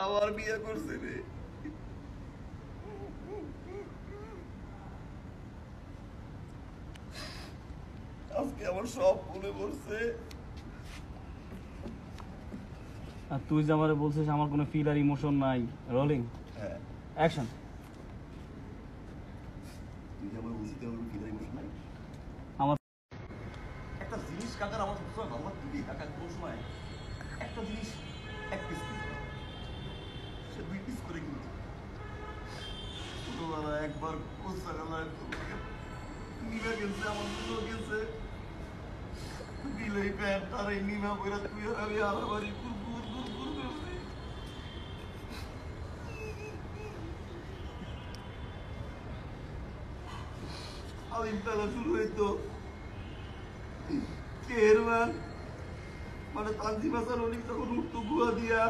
আবার বিয়ে করছে রে। আজকে আমার সব মনে পড়ছে। আর তুই যে আমারে বলছিস আমার কোনো ফিল আর ইমোশন নাই। রোলিং হ্যাঁ, অ্যাকশন। তুই যে আমার বলছিস তোর কোনো ফিলার ইমোশন নাই। আমার একটা জিনিস কাকার আমার সবসময় ভালো লাগতো কি, কাকা কোন সময় একটা জিনিস এক পিস কিনতো, সে 2 পিস করে কিনতো। ছোটবেলা একবার কোচা কালার নিমা কিনছে, আমার জন্য কিনছে। দিলেই প্যান্ট আর এই নিমা বইরা তুই আর আমি আলাবারি কুরকুর কুরকুর করছি। আলিম পেলা শুরু হইতো কেরমান, মানে তানজিম হাসান অনেক তখন উঠতো গুয়া দিয়া